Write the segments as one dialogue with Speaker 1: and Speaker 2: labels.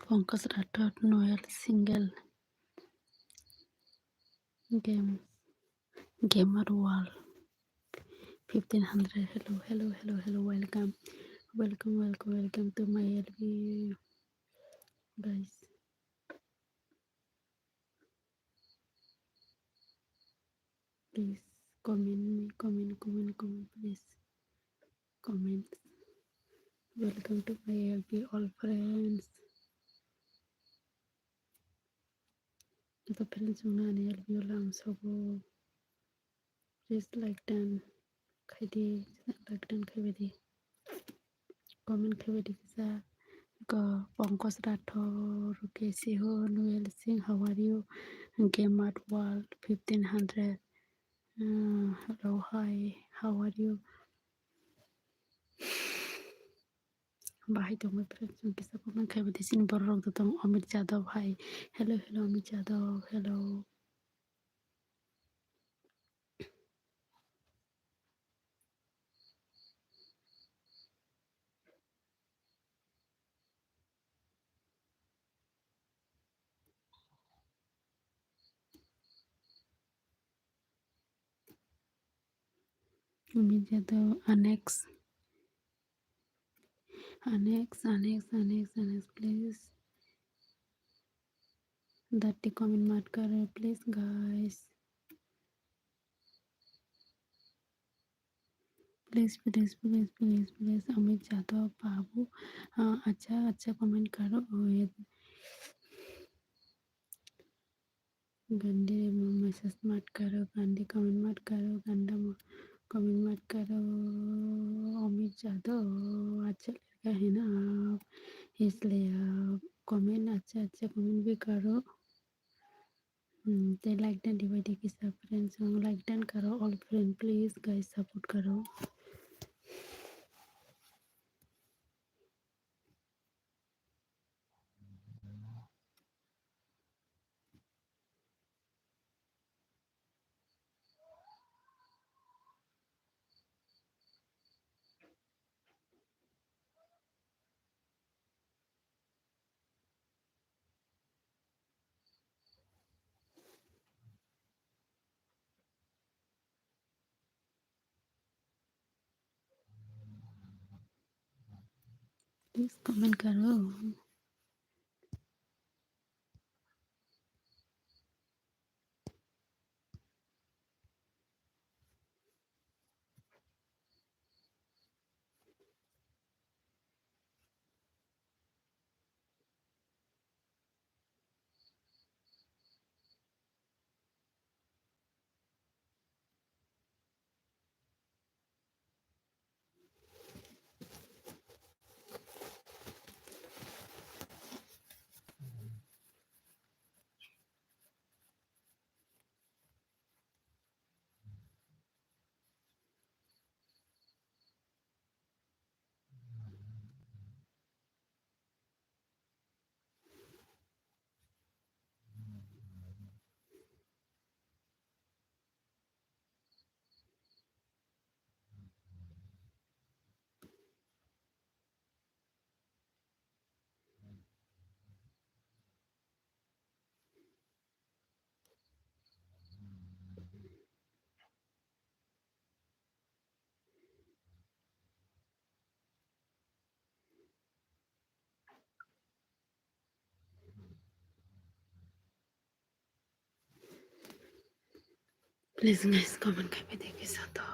Speaker 1: Pankaj Rathod, Noel Single, Gamer Wall 1500. Hello. Welcome to my LB guys. Please comment, please comment. Welcome to my LB all friends. The friends who are LB all so please like dan khaidi comment khaidi kisa ko Pankaj Rathod कैसे हो Noel Singh how are you Gamer World 1500 hello hi how are you भाई तो मैं friends के सब comment khaidi sin borok to tong Amit Jadhav hi hello Amit Jadhav hello Amit Jadhav annex please that comment मत करो please guys please Amit Jadhav Babu अच्छा comment करो ये गंदे मैसेज मत करो गंदे कमेंट मत करो गंदा कमेंट मत करो अमित जादव अच्छा लड़का है ना आप इसलिए आप कमेंट अच्छा कमेंट भी करो ते लाइक डन डिवाइड की सब फ्रेंड्स लाइक डन करो all friend please guys support करो प्लीज कमेंट करो प्लीज गाइस कमेंट करके देखिए साथ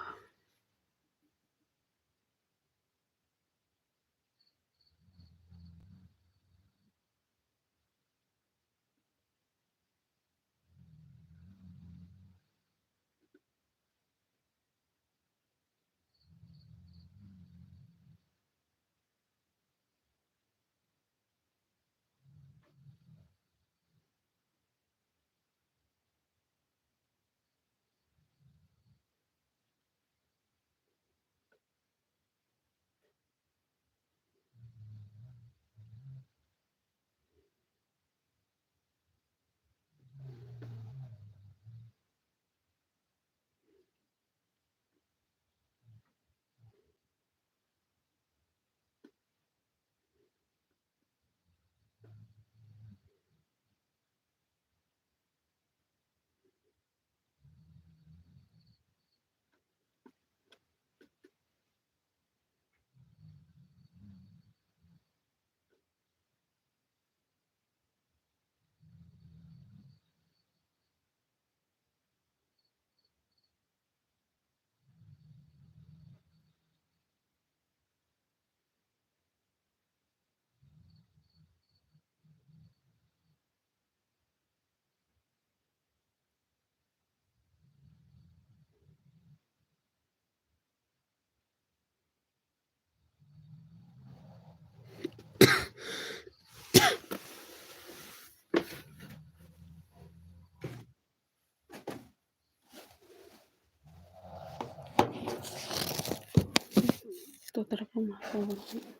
Speaker 1: స్తోత్రపు మహోన్నతుడా.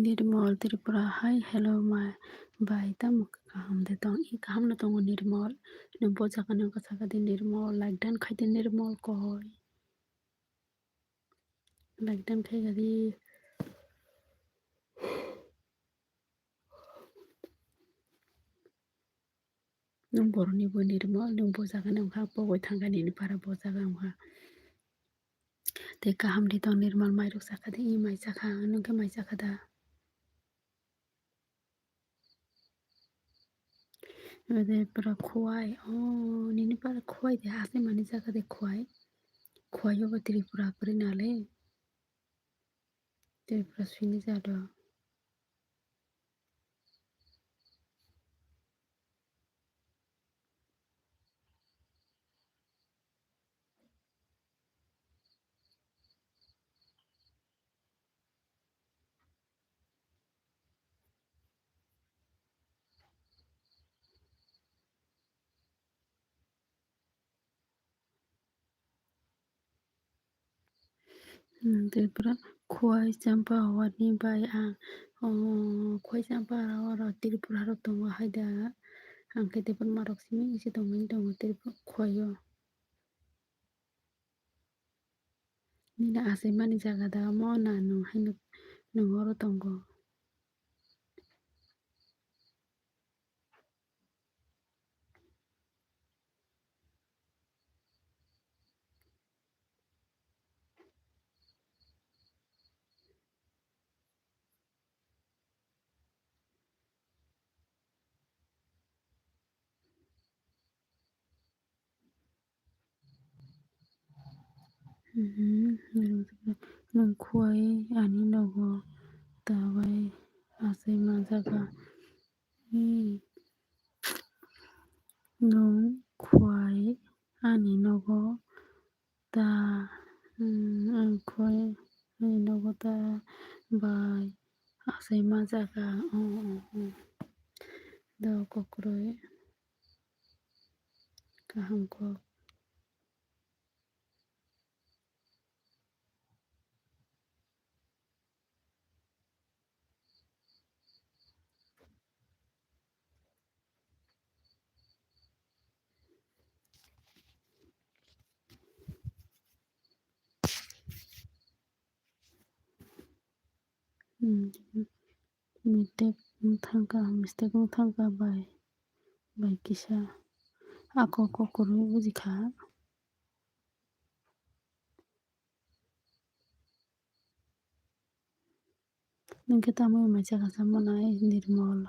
Speaker 1: Nirmal Tripura. Hi, hello, my baita mukaham de tong I kaham na tong nirmal. Numpo jaka nang kasaka de nirmal. Like dan khai de nirmal koy. Like dan khai gadi. Numpo ni bo nirmal. Numpo jaka nang kha pogoi thanga ni para bo jaka nang kha. Te kaham de tong nirmal mai ruk saka de I mai jaka nung ke mai jaka da. De para khuai. Oh, nini para khuai de ase mani jaka de khuai. Khuai yo ba Tripura pare nale. Tripura swini jado. Tripura khuai champa wani bai ang. Khuai champa ra Tripura ro tongo haida. Ang kete pan marok simi isi tongo Tripura khuai yo. Nina ase mani jaga da mo na no haino nungoro tongo. Nung khuai ani nogo tawai ase ma jaga. Nung khuai ani nogo ta khuai ani nogo ta bai ase ma jaga. Da kokroi kaham ko. Mistake thangka bai kisa. Ako kokroi bujikha. Nungke tamu ma jaga samonai nirmal.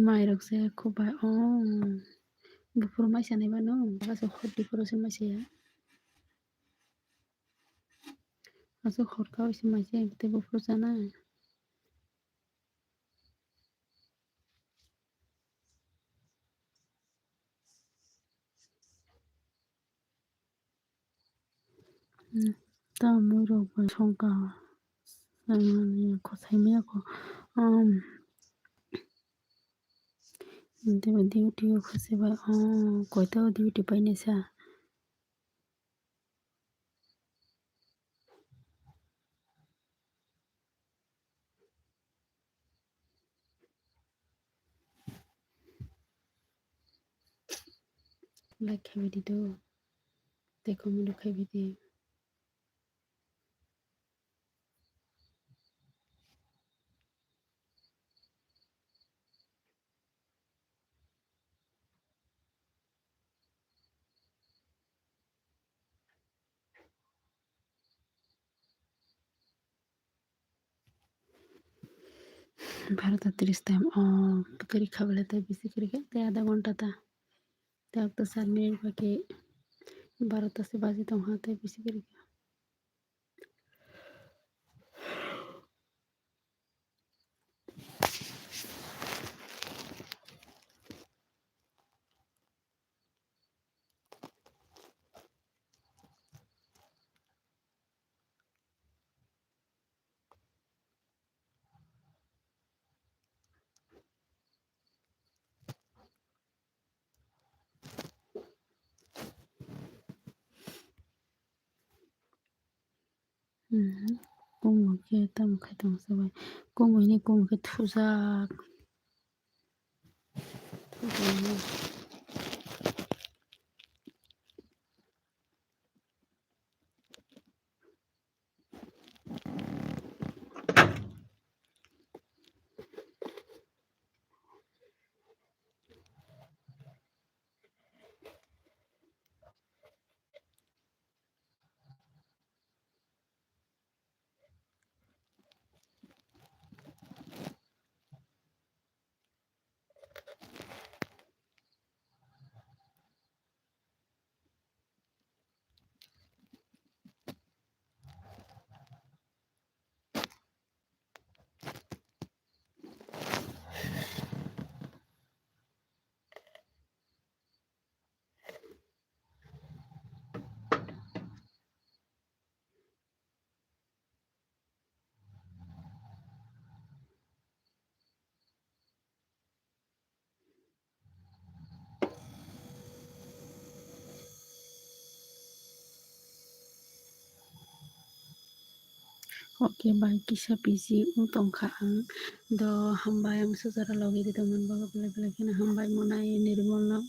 Speaker 1: Mai rok se ko bai गुफुर माइसानायबा न गासै हरदिफोरावसो माइसाया गासै हरखावसो माइसाया ओमफ्राय गुफुर जाना 다음으로 성과 고사이미하고 근데 duty খুঁজে কয়টাও duty পাইনি সা লাইক খাবি দিতো দেখো মনে খাবি দি भारत 30 टाइम करी खाबले तो बेसी करी खाते आधा घंटा था तब तो 7 मिनट बाकी 12 से बाजी तो वहाँ तक बेसी करी Como que estamos que estamos sabay como ini como que thusa Oke baik kisah busy utong khaang do hambai ang sujara logi di teman baga bela kina hambai munai nirmol no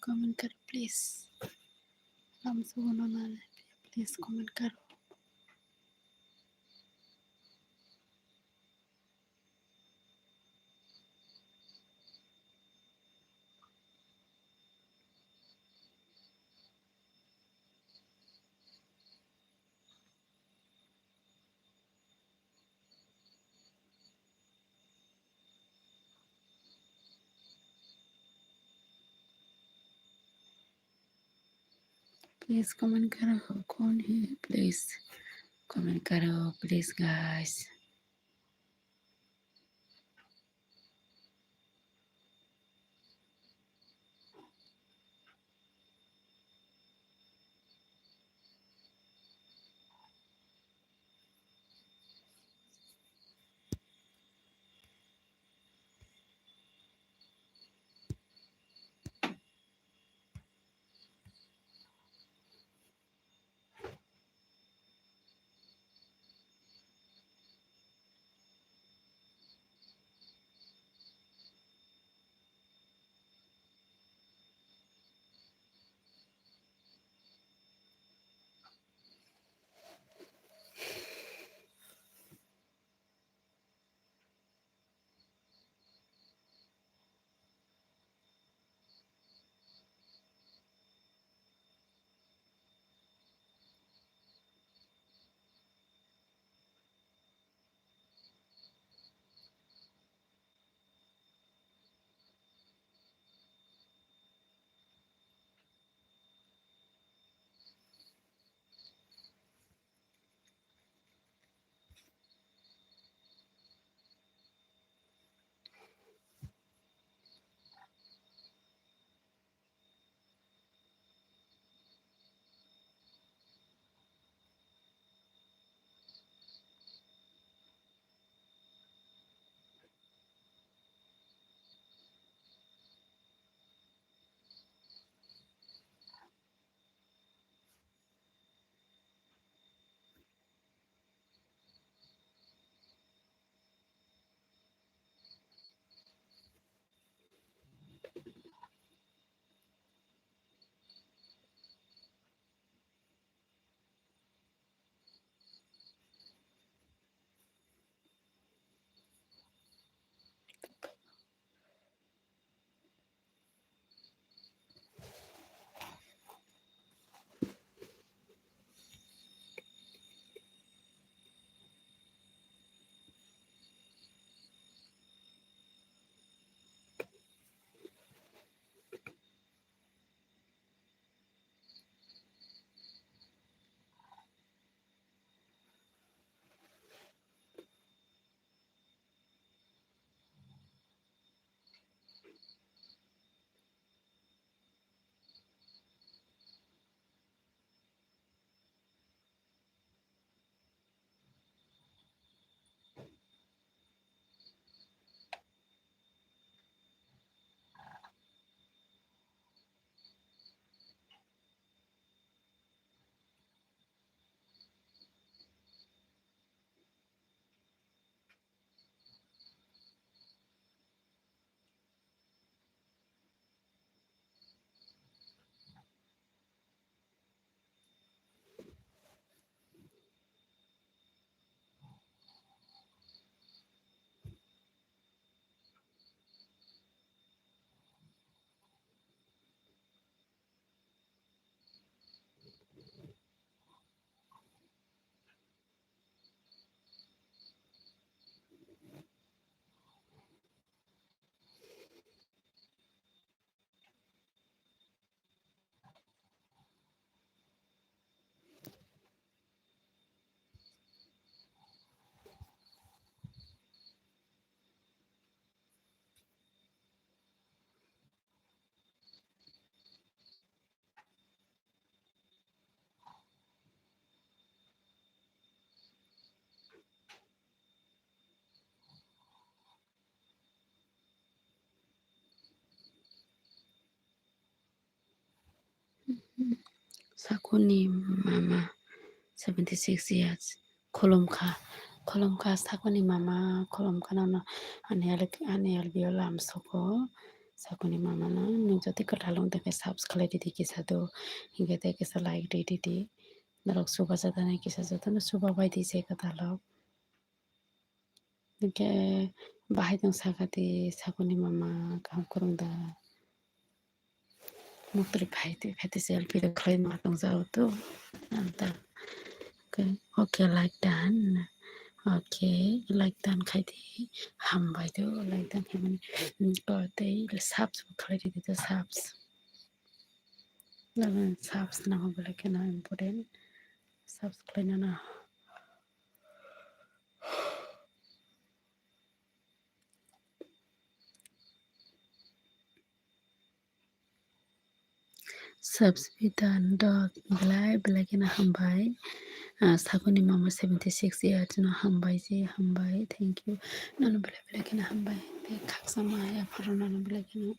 Speaker 1: comment करो please लामसुको ननाले please comment करो please comment करो कौन है please comment करो please guys Shakuni मामा 76 years kolomka sakuni mama kolomka nana ane albiyo lamsoko Sakuni mama na nung jati katalong te subs khalai di kisa do hinga te kisa like di darok suba jata na kisa jata na suba bai di se katalok ke bahai dong sakati sakuni mama kam kurung da mukri bhai te selfie da khlai ma dong jao to anta okay like done okay like done khai di ham bai do like done he mani ko te subs khlai di the subs subs na ho bole ke na important subs khlai na subs be done dot belai ke na ham bai sakuni mama 76 years na ham bai ji ham bai thank you nanu belai ke na ham bai te khak sama ya pharo nanu belai ke na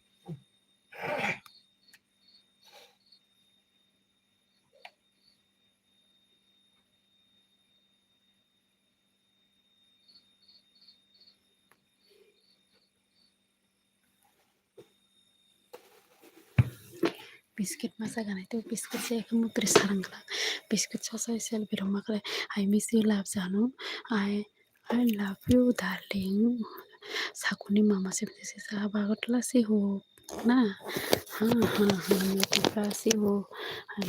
Speaker 1: biscuit masa gana itu biscuit saya kamu terus sarang kala biscuit saya selfie rumah kala I miss you love janu I love you darling sakuni mama se bagot si ho ना हाँ हाँ हाँ मैं तो पास ही हो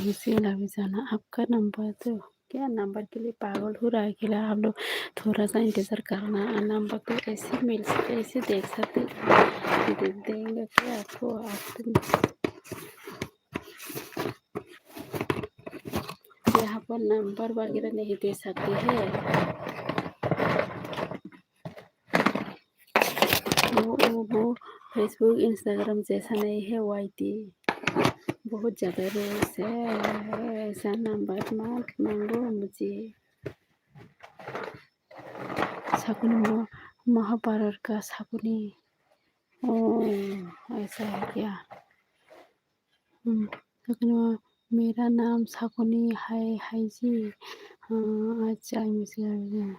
Speaker 1: इसी लवी जाना आपका नंबर तो क्या नंबर के लिए पागल हो रहा है कि आप लोग थोड़ा सा इंतज़ार करना नंबर तो ऐसे मिल सकते ऐसे देख सकते देंगे क्या आपको आप यहाँ पर नंबर वगैरह नहीं दे सकते हैं वो फेसबुक इंस्टाग्राम जैसा नहीं है वाईटी बहुत ज़्यादा रोज है ऐसा नंबर मत मांगो मुझे शकुनी महाभारत का शकुनी ऐसा है क्या शकुनी मेरा नाम शकुनी है जी हाँ अच्छा मुझे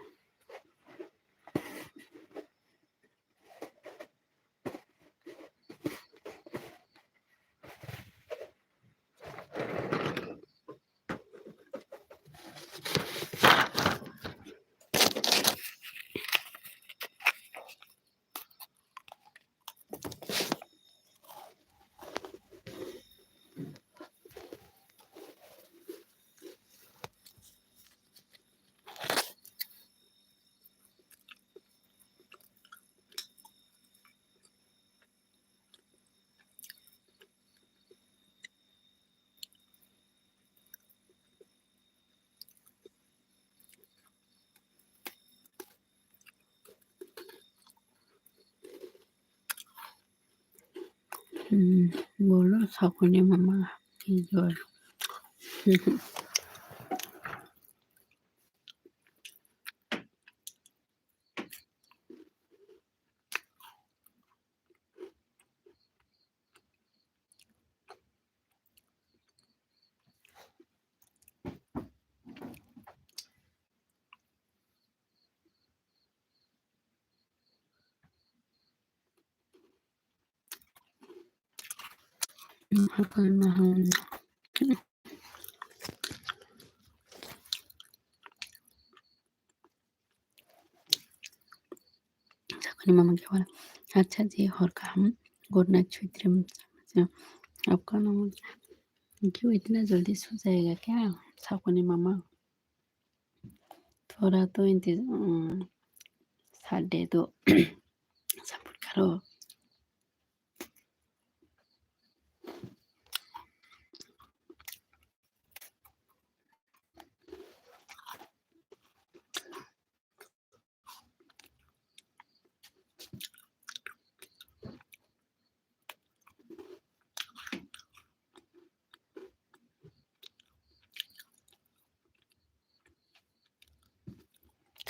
Speaker 1: बोलो शकुनी मामा की जोर शकुनी मामा क्या बोला अच्छा जी और काम गुड नाइट स्वीट ड्रीम्स आपका नाम क्यों इतना जल्दी सो जाएगा क्या शकुनी मामा थोड़ा तो इंतजार साढ़े दो सपोर्ट करो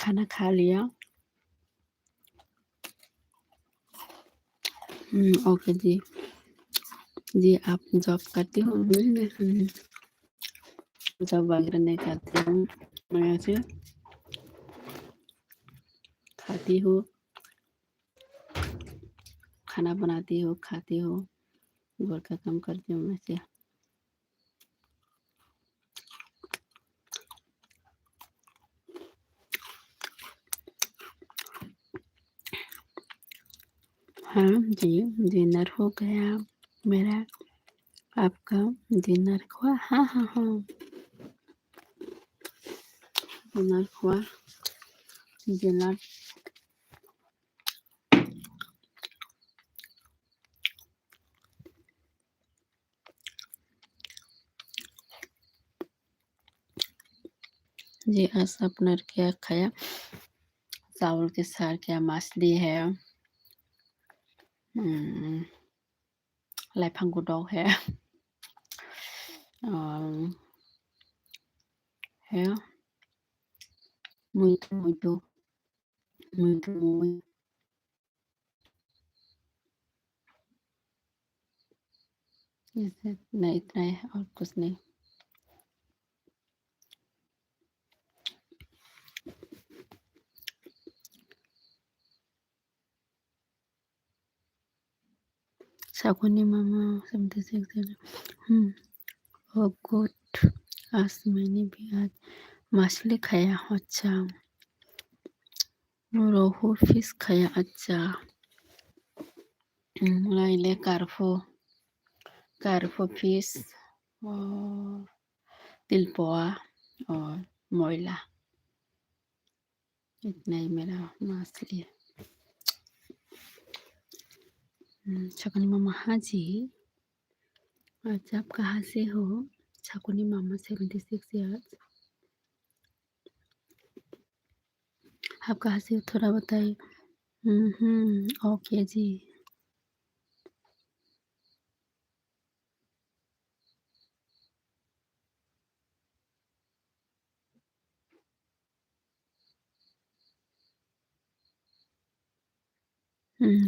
Speaker 1: खाना खा लिया ओके जी आप जॉब करती हो जॉब वगैरह नहीं करती हूँ मैं ऐसे खाती हूँ खाना बनाती हो, खाती हो, घर का काम करती हूँ मैं से। हाँ जी, डिनर हो गया मेरा। आपका डिनर हुआ? हाँ हाँ हाँ, डिनर हुआ। डिनर जी, आज अपना क्या खाया? चावल के साथ क्या मछली है, लाइफां गुदौ है, और है muito muito नहीं, इतना है और कुछ नहीं। Sakuni mama 76 oh good, आज मैंने भी आज मछली खाया। अच्छा, रोहू फिश खाया। अच्छा, लाइले कार्फो फिश और तिलपोआ और मोइला, इतना ही मेरा मछली है। शकुनी मामा, हाँ जी, आज आप कहाँ से हो? शकुनी मामा 76 ईयर्स, आप कहाँ से हो थोड़ा बताइए। ओके जी।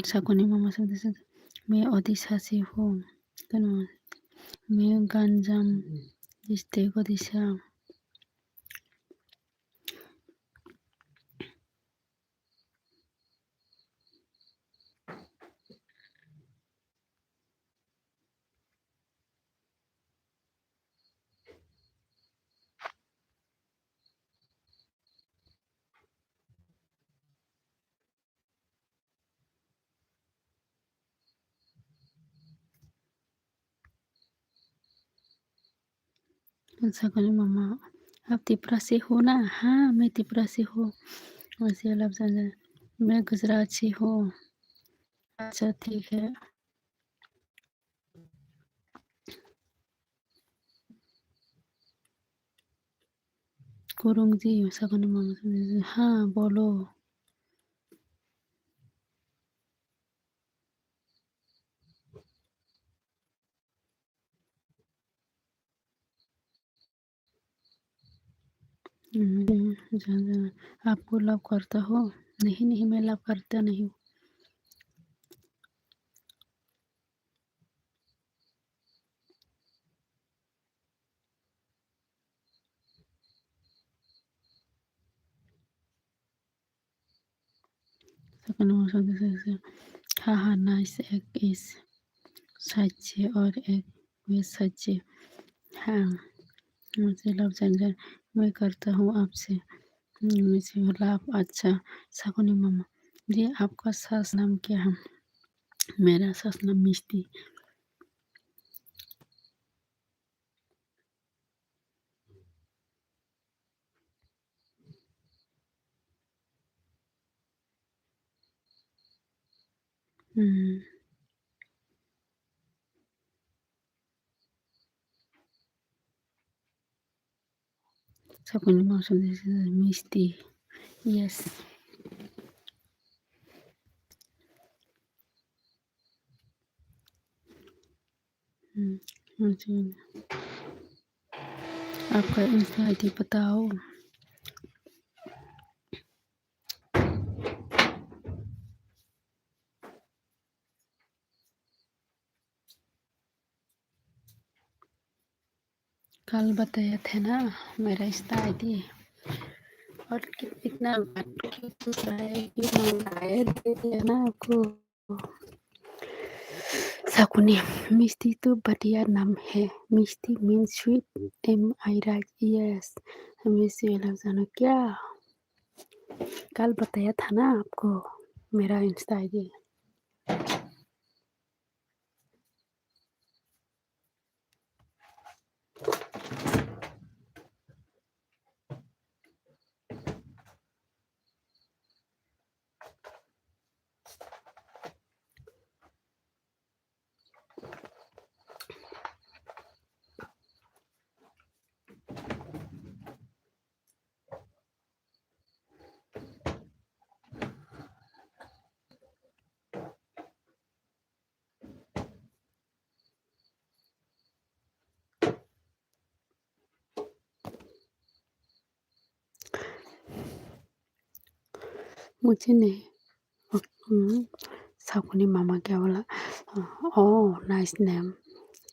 Speaker 1: शकुनी मामा 76, मैं ओडिशा से हूँ। धन्यवाद। मैं गंजाम डिस्ट्रिक्ट ओडिशा। शकुनी मामा, आप त्रिपुरा से हो ना? हाँ, मैं त्रिपुरा से हूँ। वैसे मैं गुजरात से हूँ। अच्छा, ठीक है। कुरुंग जी, शकुनी मामा, हाँ बोलो। आपको लव करता हो? नहीं नहीं, मैं लव करता नहीं हूँ। शकुनी मामा, हाँ हाँ, नाइस, एक इस सच और एक वे सच। हाँ, मुझे लव जनजन मैं करता हूँ आपसे। मुझे लाभ। अच्छा, शकुनी मामा जी, आपका सास नाम क्या है? मेरा सास नाम मिस्टी। शकुनी मामा मिस्टी, यस। मुझे आपका इंस्टा आईडी बताओ। कल बताया थे ना मेरा इंस्टा आईडी, और इतना मंगाए दे दिया ना आपको। शकुनी, मिष्टी तो बढ़िया नाम है। Mishti means sweet. Am I right? Yes. Miss you जानो क्या? कल बताया था ना आपको मेरा इंस्टा आईडी। मुझे नहीं। हम्म, शकुनी मामा क्या बोला? Oh nice name,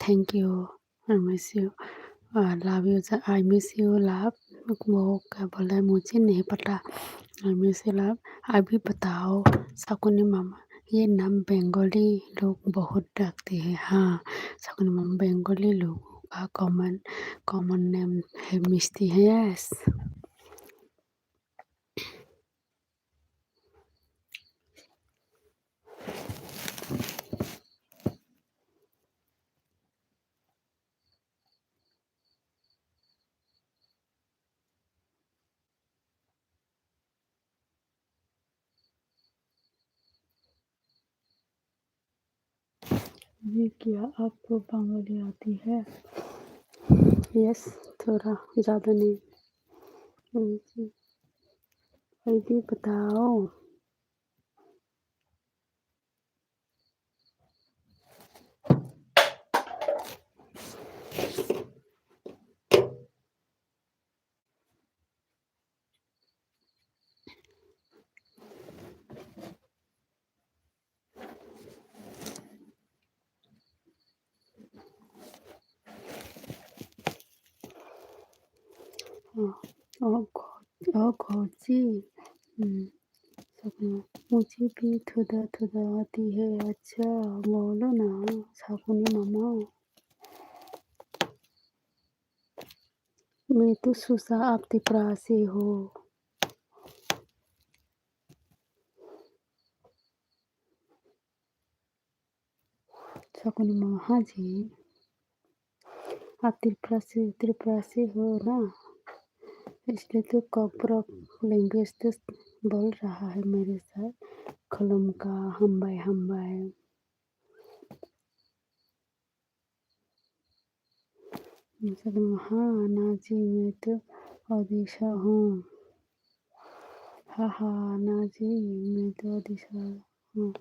Speaker 1: thank you, I miss you, love you, I miss you love. वो क्या बोल रहा है मुझे नहीं पता। I miss you love. अभी बताओ शकुनी मामा, ये नाम बंगाली लोग बहुत रखते हैं। हाँ, शकुनी मामा बंगाली लोगों का कॉमन कॉमन नेम है मिष्टी है। यस। ये क्या आपको बंगाली आती है? यस, थोड़ा ज़्यादा नहीं। जी, जल्दी बताओ। गौजी, शकुनी, मुझे भी थोड़ा थोड़ा आती है। अच्छा, बोलो ना शकुनी मामा। मैं तो सुसा, आप त्रिपुरा से हो। शकुनी मामा, हाँ जी, आप त्रिपुरा से हो ना, इसलिए तो कॉपरॉप लैंग्वेज तो बोल रहा है मेरे साथ। खलम का हम्बाई हम्बाई। हाँ नाजी, मैं तो ओडिशा हूँ। हाँ हाँ नाजी, मैं तो ओडिशा हूँ।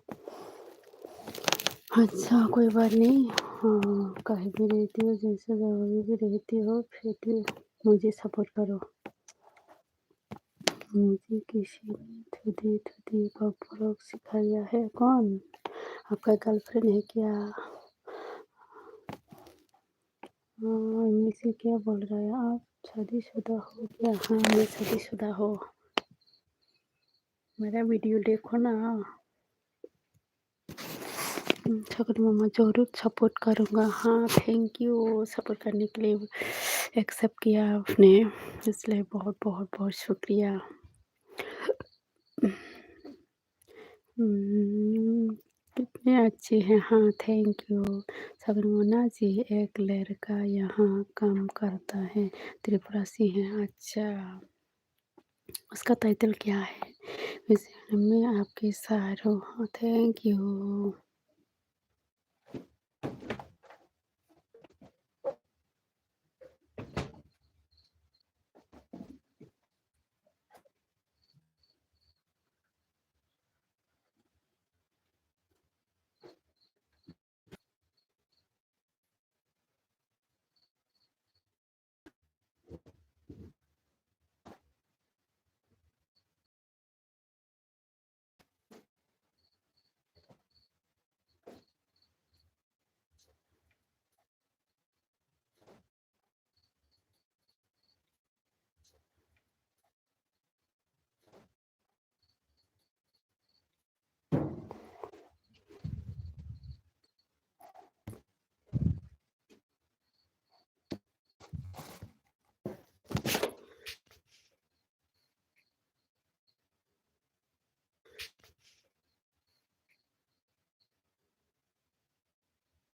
Speaker 1: अच्छा, कोई बात नहीं। हाँ, कहीं भी रहती हो, जैसे जगह भी रहती हो, फिर भी मुझे सपोर्ट करो। मुझे किसी ने थोड़ी थोड़ी कॉपरॉप सिखाया है। कौन? आपका गर्लफ्रेंड है क्या? हाँ, इंग्लिश से क्या बोल रहा है? आप शादीशुदा हो क्या? हाँ, मैं शादीशुदा हो। मेरा वीडियो देखो ना। शकुनी मामा जरूर सपोर्ट करूँगा। हाँ, थैंक यू सपोर्ट करने के लिए, एक्सेप्ट किया आपने, इसलिए बहुत बहुत बहुत शुक्रिया। कितने अच्छे हैं। हाँ, थैंक यू। शबरीमना जी, एक लड़का यहाँ काम करता है, त्रिपुरा से है। अच्छा, उसका टाइटल क्या है? मैं आपके साथ हूँ। Thank you.